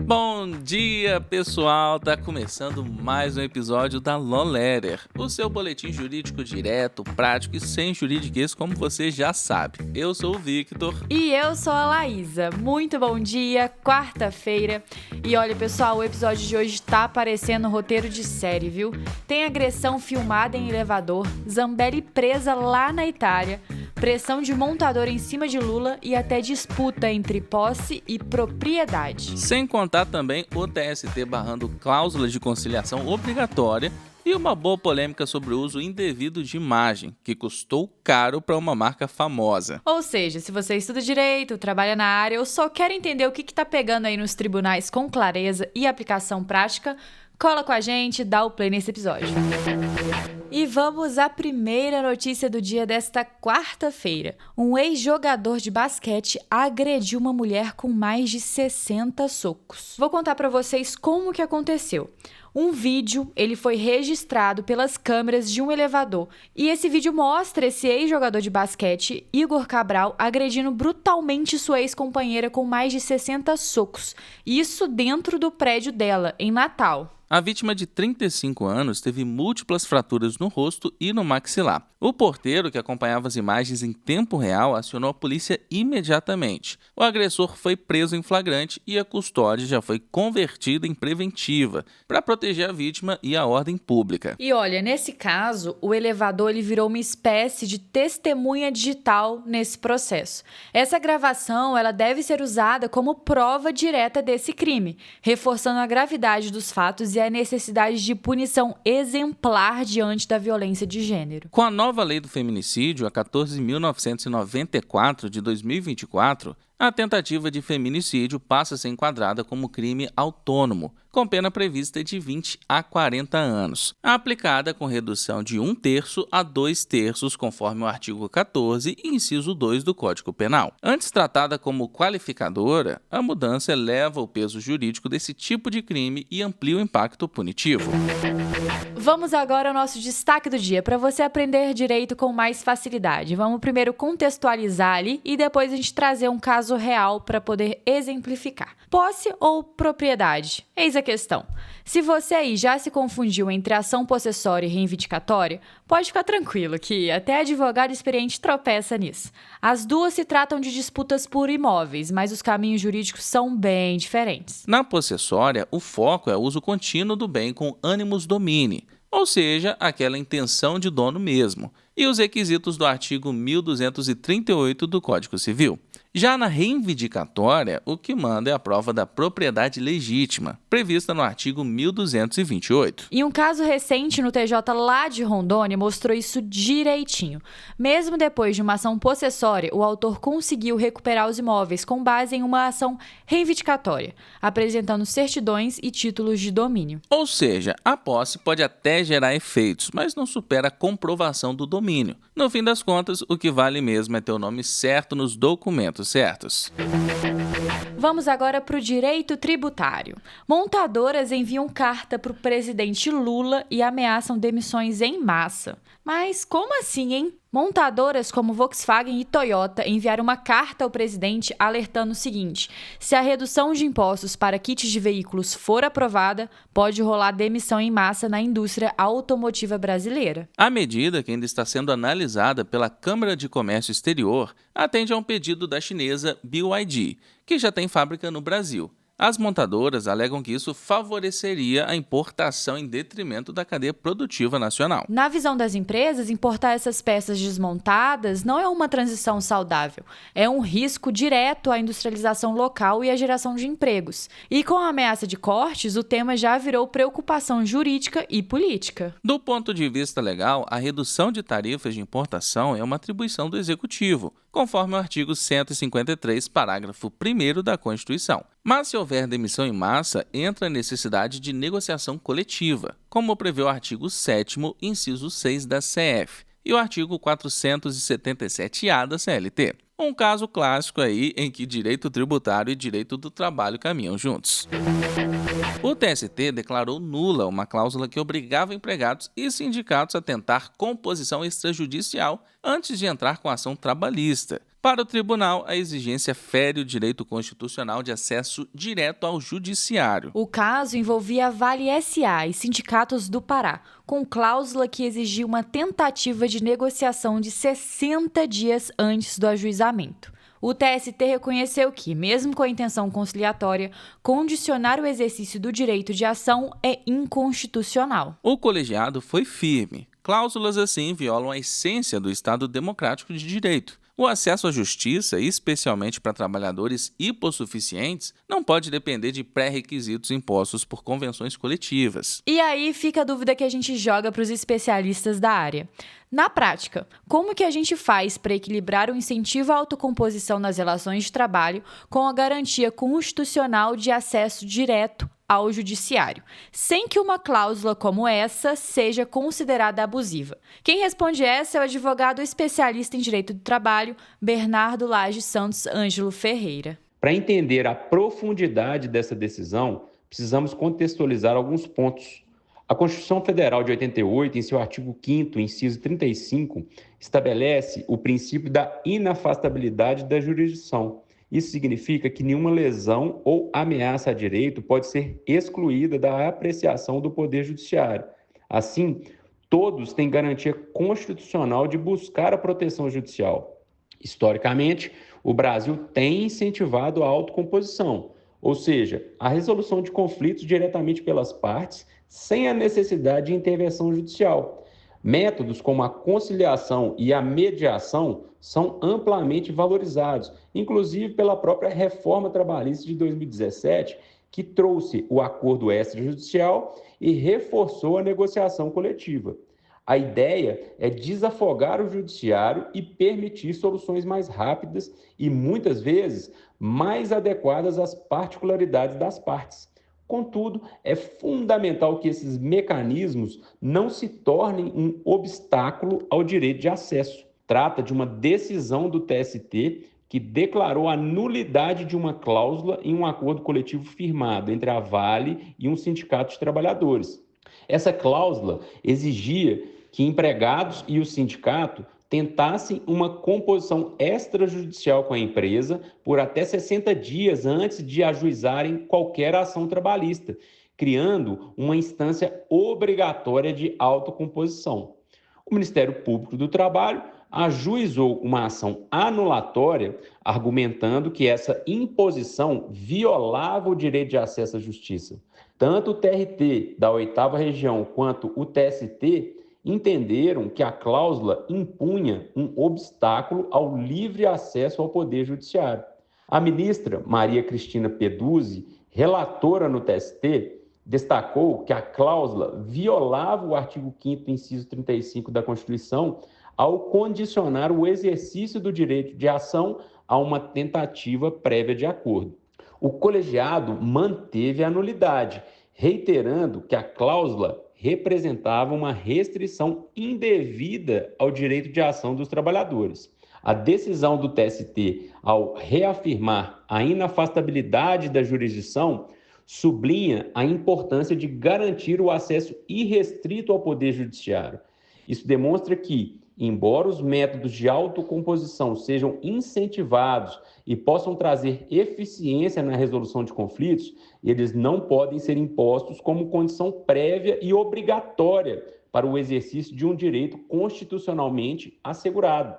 Bom dia, pessoal! Tá começando mais um episódio da Law Letter, o seu boletim jurídico direto, prático e sem juridiquês, como você já sabe. Eu sou o Victor. E eu sou a Laísa. Muito bom dia, quarta-feira. E olha, pessoal, o episódio de hoje tá parecendo roteiro de série, viu? Tem agressão filmada em elevador, Zambelli presa lá na Itália, pressão de montador em cima de Lula e até disputa entre posse e propriedade. Sem contar também o TST barrando cláusulas de conciliação obrigatória e uma boa polêmica sobre o uso indevido de imagem, que custou caro para uma marca famosa. Ou seja, se você estuda direito, trabalha na área ou só quer entender o que tá pegando aí nos tribunais com clareza e aplicação prática, cola com a gente, dá o play nesse episódio. E vamos à primeira notícia do dia desta quarta-feira. Um ex-jogador de basquete agrediu uma mulher com mais de 60 socos. Vou contar pra vocês como que aconteceu. Um vídeo, ele foi registrado pelas câmeras de um elevador. E esse vídeo mostra esse ex-jogador de basquete, Igor Cabral, agredindo brutalmente sua ex-companheira com mais de 60 socos. Isso dentro do prédio dela, em Natal. A vítima de 35 anos teve múltiplas fraturas no rosto e no maxilar. O porteiro, que acompanhava as imagens em tempo real, acionou a polícia imediatamente. O agressor foi preso em flagrante e a custódia já foi convertida em preventiva, para proteger a vítima e a ordem pública. E olha, nesse caso, o elevador ele virou uma espécie de testemunha digital nesse processo. Essa gravação ela deve ser usada como prova direta desse crime, reforçando a gravidade dos fatos e a necessidade de punição exemplar diante da violência de gênero. Com a nova lei do feminicídio, a 14.994 de 2024, a tentativa de feminicídio passa a ser enquadrada como crime autônomo, com pena prevista de 20 a 40 anos, aplicada com redução de 1/3 a 2/3, conforme o artigo 14, inciso 2 do Código Penal. Antes tratada como qualificadora, a mudança eleva o peso jurídico desse tipo de crime e amplia o impacto punitivo. Vamos agora ao nosso destaque do dia, para você aprender direito com mais facilidade. Vamos primeiro contextualizar ali e depois a gente trazer um caso real para poder exemplificar. Posse ou propriedade? Eis a questão. Se você aí já se confundiu entre ação possessória e reivindicatória, pode ficar tranquilo que até advogado experiente tropeça nisso. As duas se tratam de disputas por imóveis, mas os caminhos jurídicos são bem diferentes. Na possessória, o foco é o uso contínuo do bem com animus domini, ou seja, aquela intenção de dono mesmo, e os requisitos do artigo 1238 do Código Civil. Já na reivindicatória, o que manda é a prova da propriedade legítima, prevista no artigo 1228. E um caso recente no TJ lá de Rondônia mostrou isso direitinho. Mesmo depois de uma ação possessória, o autor conseguiu recuperar os imóveis com base em uma ação reivindicatória, apresentando certidões e títulos de domínio. Ou seja, a posse pode até gerar efeitos, mas não supera a comprovação do domínio. No fim das contas, o que vale mesmo é ter o nome certo nos documentos certos. Vamos agora para o direito tributário. Montadoras enviam carta para o presidente Lula e ameaçam demissões em massa. Mas como assim, hein? Montadoras como Volkswagen e Toyota enviaram uma carta ao presidente alertando o seguinte: se a redução de impostos para kits de veículos for aprovada, pode rolar demissão em massa na indústria automotiva brasileira. A medida, que ainda está sendo analisada pela Câmara de Comércio Exterior, atende a um pedido da chinesa BYD, que já tem fábrica no Brasil. As montadoras alegam que isso favoreceria a importação em detrimento da cadeia produtiva nacional. Na visão das empresas, importar essas peças desmontadas não é uma transição saudável, é um risco direto à industrialização local e à geração de empregos. E com a ameaça de cortes, o tema já virou preocupação jurídica e política. Do ponto de vista legal, a redução de tarifas de importação é uma atribuição do Executivo, conforme o artigo 153, parágrafo 1º da Constituição. Mas se houver demissão em massa, entra a necessidade de negociação coletiva, como prevê o artigo 7º, inciso 6 da CF e o artigo 477-A da CLT. Um caso clássico aí em que direito tributário e direito do trabalho caminham juntos. O TST declarou nula uma cláusula que obrigava empregados e sindicatos a tentar composição extrajudicial antes de entrar com a ação trabalhista. Para o tribunal, a exigência fere o direito constitucional de acesso direto ao judiciário. O caso envolvia a Vale SA e sindicatos do Pará, com cláusula que exigia uma tentativa de negociação de 60 dias antes do ajuizamento. O TST reconheceu que, mesmo com a intenção conciliatória, condicionar o exercício do direito de ação é inconstitucional. O colegiado foi firme. Cláusulas assim violam a essência do Estado democrático de direito. O acesso à justiça, especialmente para trabalhadores hipossuficientes, não pode depender de pré-requisitos impostos por convenções coletivas. E aí fica a dúvida que a gente joga para os especialistas da área. Na prática, como que a gente faz para equilibrar o incentivo à autocomposição nas relações de trabalho com a garantia constitucional de acesso direto ao judiciário, sem que uma cláusula como essa seja considerada abusiva? Quem responde essa é o advogado especialista em direito do trabalho, Bernardo Lage Santos Ângelo Ferreira. Para entender a profundidade dessa decisão, precisamos contextualizar alguns pontos. A Constituição Federal de 88, em seu artigo 5º, inciso 35, estabelece o princípio da inafastabilidade da jurisdição. Isso significa que nenhuma lesão ou ameaça a direito pode ser excluída da apreciação do Poder Judiciário. Assim, todos têm garantia constitucional de buscar a proteção judicial. Historicamente, o Brasil tem incentivado a autocomposição, ou seja, a resolução de conflitos diretamente pelas partes, sem a necessidade de intervenção judicial. Métodos como a conciliação e a mediação são amplamente valorizados, inclusive pela própria reforma trabalhista de 2017, que trouxe o acordo extrajudicial e reforçou a negociação coletiva. A ideia é desafogar o judiciário e permitir soluções mais rápidas e, muitas vezes, mais adequadas às particularidades das partes. Contudo, é fundamental que esses mecanismos não se tornem um obstáculo ao direito de acesso. Trata de uma decisão do TST que declarou a nulidade de uma cláusula em um acordo coletivo firmado entre a Vale e um sindicato de trabalhadores. Essa cláusula exigia que empregados e o sindicato tentassem uma composição extrajudicial com a empresa por até 60 dias antes de ajuizarem qualquer ação trabalhista, criando uma instância obrigatória de autocomposição. O Ministério Público do Trabalho ajuizou uma ação anulatória, argumentando que essa imposição violava o direito de acesso à justiça. Tanto o TRT da 8ª Região quanto o TST entenderam que a cláusula impunha um obstáculo ao livre acesso ao Poder Judiciário. A ministra Maria Cristina Peduzzi, relatora no TST, destacou que a cláusula violava o artigo 5º, inciso 35 da Constituição, ao condicionar o exercício do direito de ação a uma tentativa prévia de acordo. O colegiado manteve a nulidade, reiterando que a cláusula representava uma restrição indevida ao direito de ação dos trabalhadores. A decisão do TST, ao reafirmar a inafastabilidade da jurisdição, sublinha a importância de garantir o acesso irrestrito ao Poder Judiciário. Isso demonstra que, embora os métodos de autocomposição sejam incentivados e possam trazer eficiência na resolução de conflitos, eles não podem ser impostos como condição prévia e obrigatória para o exercício de um direito constitucionalmente assegurado.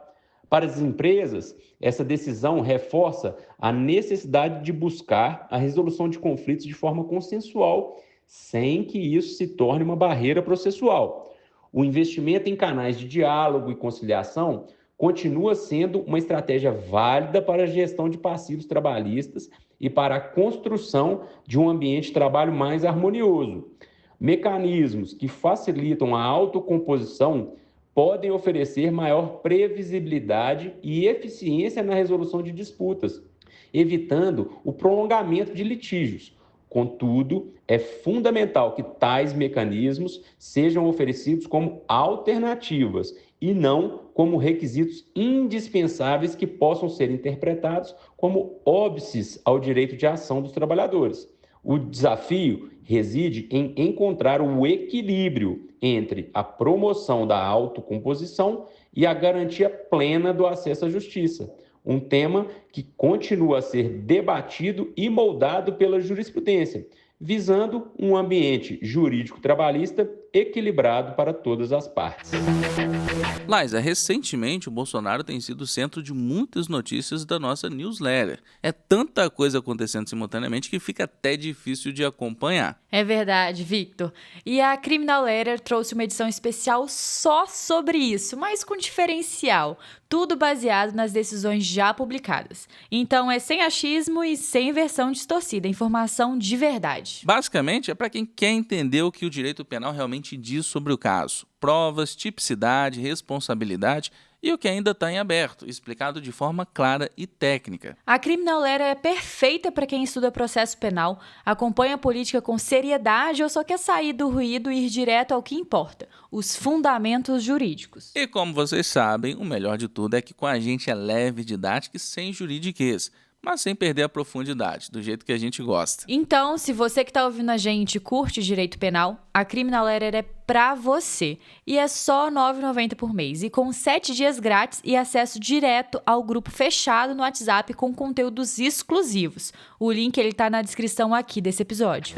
Para as empresas, essa decisão reforça a necessidade de buscar a resolução de conflitos de forma consensual, sem que isso se torne uma barreira processual. O investimento em canais de diálogo e conciliação continua sendo uma estratégia válida para a gestão de passivos trabalhistas e para a construção de um ambiente de trabalho mais harmonioso. Mecanismos que facilitam a autocomposição podem oferecer maior previsibilidade e eficiência na resolução de disputas, evitando o prolongamento de litígios. Contudo, é fundamental que tais mecanismos sejam oferecidos como alternativas e não como requisitos indispensáveis que possam ser interpretados como óbices ao direito de ação dos trabalhadores. O desafio reside em encontrar o equilíbrio entre a promoção da autocomposição e a garantia plena do acesso à justiça. um tema que continua a ser debatido e moldado pela jurisprudência, visando um ambiente jurídico trabalhista equilibrado para todas as partes. Laisa, recentemente o Bolsonaro tem sido o centro de muitas notícias da nossa newsletter. É tanta coisa acontecendo simultaneamente que fica até difícil de acompanhar. É verdade, Victor. E a Criminal Letter trouxe uma edição especial só sobre isso, mas com diferencial. Tudo baseado nas decisões já publicadas. Então é sem achismo e sem versão distorcida, informação de verdade. Basicamente, é para quem quer entender o que o direito penal realmente diz sobre o caso. Provas, tipicidade, responsabilidade e o que ainda está em aberto, explicado de forma clara e técnica. A Criminal Letter é perfeita para quem estuda processo penal, acompanha a política com seriedade ou só quer sair do ruído e ir direto ao que importa, os fundamentos jurídicos. E como vocês sabem, o melhor de tudo é que com a gente é leve, didática e sem juridiquês, mas sem perder a profundidade, do jeito que a gente gosta. Então, se você que está ouvindo a gente curte direito penal, a Criminal Letter é pra você. E é só R$ 9,90 por mês. E com 7 dias grátis e acesso direto ao grupo fechado no WhatsApp com conteúdos exclusivos. O link está na descrição aqui desse episódio.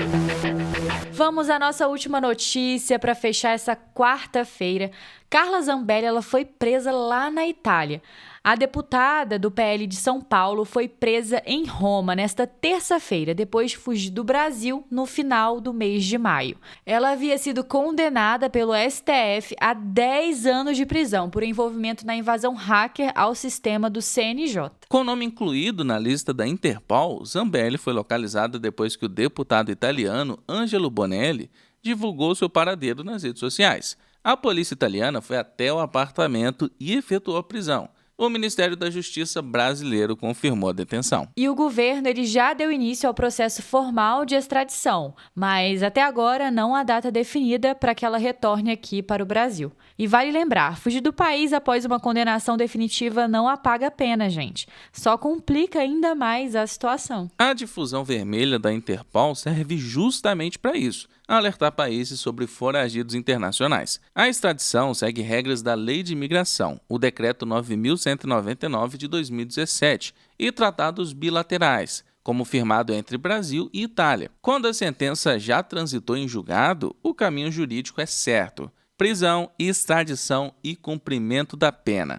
Vamos à nossa última notícia para fechar essa quarta-feira. Carla Zambelli ela foi presa lá na Itália. A deputada do PL de São Paulo foi presa em Roma nesta terça-feira, depois de fugir do Brasil no final do mês de maio. Ela havia sido condenada pelo STF a 10 anos de prisão por envolvimento na invasão hacker ao sistema do CNJ. Com o nome incluído na lista da Interpol, Zambelli foi localizada depois que o deputado italiano Angelo Bonelli divulgou seu paradeiro nas redes sociais. A polícia italiana foi até o apartamento e efetuou a prisão. O Ministério da Justiça brasileiro confirmou a detenção. E o governo ele já deu início ao processo formal de extradição, mas até agora não há data definida para que ela retorne aqui para o Brasil. E vale lembrar, fugir do país após uma condenação definitiva não apaga a pena, gente. Só complica ainda mais a situação. A difusão vermelha da Interpol serve justamente para isso, alertar países sobre foragidos internacionais. A extradição segue regras da Lei de Imigração, o Decreto 9.199 de 2017, e tratados bilaterais, como firmado entre Brasil e Itália. Quando a sentença já transitou em julgado, o caminho jurídico é certo: prisão, extradição e cumprimento da pena.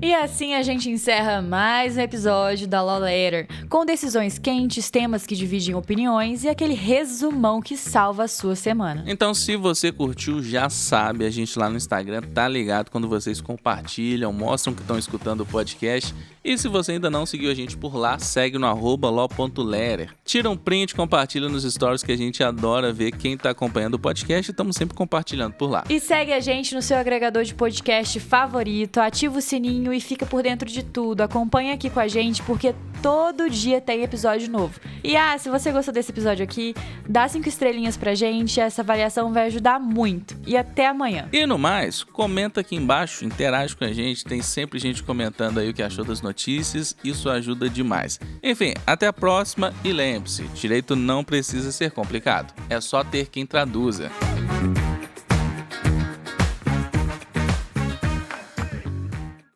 E assim a gente encerra mais um episódio da Law Letter, com decisões quentes, temas que dividem opiniões e aquele resumão que salva a sua semana. Então, se você curtiu, já sabe, a gente lá no Instagram tá ligado quando vocês compartilham, mostram que estão escutando o podcast. E se você ainda não seguiu a gente por lá, segue no @law.letter. Tira um print, compartilha nos stories que a gente adora ver quem tá acompanhando o podcast e estamos sempre compartilhando por lá. E segue a gente no seu agregador de podcast favorito, ativa o sininho e fica por dentro de tudo. Acompanha aqui com a gente porque todo dia tem episódio novo. E se você gostou desse episódio aqui, dá 5 estrelinhas pra gente, essa avaliação vai ajudar muito. E até amanhã. E no mais, comenta aqui embaixo, interage com a gente, tem sempre gente comentando aí o que achou das notícias, isso ajuda demais. Enfim, até a próxima e lembre-se, direito não precisa ser complicado, é só ter quem traduza.